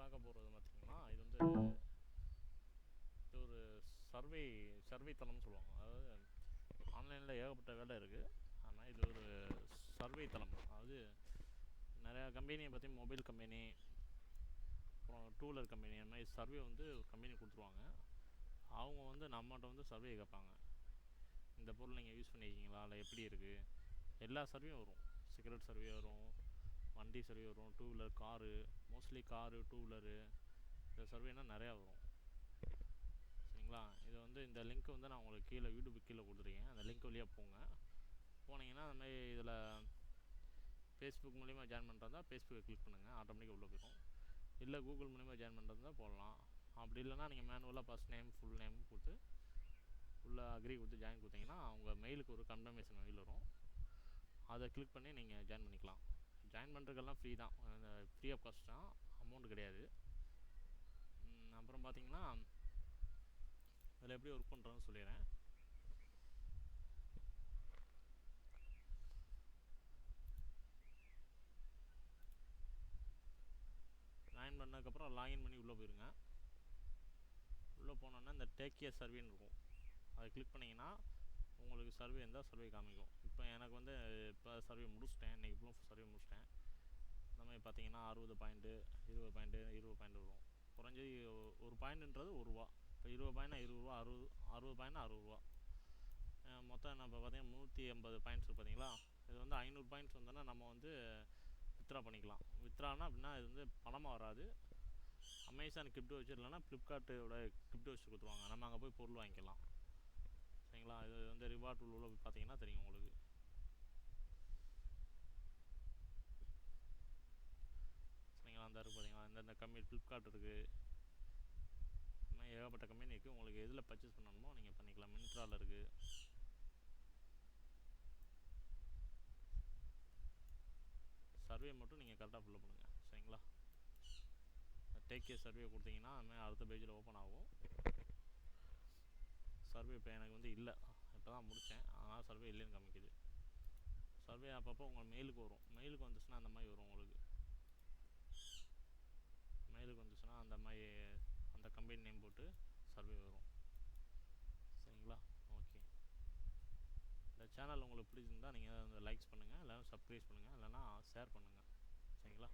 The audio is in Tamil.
பார்க்க போகிறது பார்த்திங்கன்னா இது வந்து இது ஒரு சர்வே சர்வே தளம்னு சொல்லுவாங்க. அதாவது ஆன்லைனில் ஏகப்பட்ட வேலை இருக்குது. ஆனால் இது ஒரு சர்வே தளம். அதாவது நிறையா கம்பெனியை பற்றி மொபைல் கம்பெனி, அப்புறம் டூ வீலர் கம்பெனி, அந்த மாதிரி சர்வே வந்து ஒரு கம்பெனி கொடுத்துருவாங்க. அவங்க வந்து நம்மகிட்ட வந்து சர்வே கேட்பாங்க. இந்த பொருள் நீங்கள் யூஸ் பண்ணியிருக்கீங்களா, இல்லை எப்படி இருக்குது, எல்லா சர்வேயும் வரும். சிகரெட் சர்வே வரும், வண்டி சர்வே வரும், two wheeler, car, mostly car, two wheeler, இந்த சர்வேனால் நிறையா வரும். சரிங்களா? இது வந்து இந்த லிங்க் வந்து நான் உங்களுக்கு கீழே யூடியூபுக்கு கீழே கொடுத்துருக்கேன். அந்த லிங்க் வழியாக போனீங்கன்னா அந்த மாதிரி இதில் ஃபேஸ்புக் மூலிமா ஜாயின் பண்ணுறதா ஃபேஸ்புக்கை கிளிக் பண்ணுங்கள், ஆட்டோமேட்டிக்காக உள்ளே போயிடும். இல்லை கூகுள் மூலிமா ஜாயின் பண்ணுறதா போடலாம். அப்படி இல்லைனா நீங்கள் மேனுவலாக ஃபஸ்ட் நேம் ஃபுல் நேம் கொடுத்து உள்ளே அக்ரி கொடுத்து ஜாயின் கொடுத்தீங்கன்னா அவங்க மெயிலுக்கு ஒரு கன்ஃபர்மேஷன் மெயில் வரும். அதை கிளிக் பண்ணி நீங்கள் ஜாயின் பண்ணிக்கலாம். ஜாயின் பண்ணுறதுக்கெல்லாம் ஃப்ரீ தான், ஃப்ரீ ஆஃப் காஸ்ட் தான், அமௌண்ட் கிடையாது. அப்புறம் பார்த்தீங்கன்னா அதில் எப்படி ஒர்க் பண்ணுறதுன்னு சொல்லிடுறேன். ஜாயின் பண்ணதுக்கப்புறம் லாகின் பண்ணி உள்ளே போயிருங்க. உள்ளே போனோன்னா இந்த டேக் ஏ சர்வேன்னு இருக்கும். அதை கிளிக் பண்ணிங்கன்னா உங்களுக்கு சர்வே இருந்தால் சர்வே காமிக்கும். இப்போ எனக்கு வந்து இப்போ சர்வே முடிச்சிட்டேன், இன்றைக்கி ஃபுல்லும் சர்வே முடிச்சிட்டேன். இந்த மாதிரி பார்த்தீங்கன்னா 60 பாயிண்ட்டு, 20 பாயிண்ட்டு, 20 பாயிண்ட் வரும். குறைஞ்சது ஒரு பாயிண்ட்டுன்றது ₹1. இப்போ 20 பாயிண்ட்னா ₹20, 60 பாயிண்ட்னா ₹60. மொத்தம் என்ன இப்போ பார்த்தீங்கன்னா 380 பாயிண்ட்ஸ் பார்த்தீங்களா. இது வந்து 500 பாயிண்ட்ஸ் வந்தோன்னா நம்ம வந்து வித்ட்ரா பண்ணிக்கலாம். வித்ட்ரானா அப்படின்னா இது வந்து பணமாக வராது. அமேசான் கிரிப்டோ வச்சு இல்லைனா ஃப்ளிப்கார்ட்டோட கிரிப்டோ வச்சு கொடுத்துருவாங்க. நம்ம அங்கே போய் பொருள் வாங்கிக்கலாம். சரிங்களா? இது வந்து ரிவார்ட் உள்ள போய் பார்த்தீங்கன்னா தெரியும் உங்களுக்கு. சரிங்களா? அந்த இருக்குது பார்த்தீங்களா, இந்த கம்பெனி ஃப்ளிப்கார்ட் இருக்குது, இந்த மாதிரி ஏகப்பட்ட கம்பெனி இருக்குது. உங்களுக்கு எதில் பர்ச்சேஸ் பண்ணணுமோ நீங்கள் பண்ணிக்கலாம். மின்ட்ராவில் இருக்குது. சர்வே மட்டும் நீங்கள் கரெக்டாக ஃபில்லப் பண்ணுங்கள். சரிங்களா? டேக் கேர் சர்வே கொடுத்தீங்கன்னா அதுமாதிரி அடுத்த பேஜில் ஓப்பன் ஆகும். சர்வே இப்போ எனக்கு வந்து இல்லை, இப்போ தான் முடித்தேன், அதனால் சர்வே இல்லைன்னு காமிக்குது. சர்வே அப்பப்போ உங்கள் மெயிலுக்கு வரும். மெயிலுக்கு வந்துச்சுன்னா அந்த மாதிரி வரும். உங்களுக்கு மெயிலுக்கு வந்துச்சுன்னா அந்த மாதிரி அந்த கம்பெனி நேம் போட்டு சர்வே வரும். சரிங்களா? ஓகே. இந்த சேனல் உங்களுக்கு பிடிச்சிருந்தால் நீங்கள் லைக்ஸ் பண்ணுங்கள், இல்லைனா சப்ஸ்கிரைப் பண்ணுங்கள், இல்லைனா ஷேர் பண்ணுங்கள். சரிங்களா?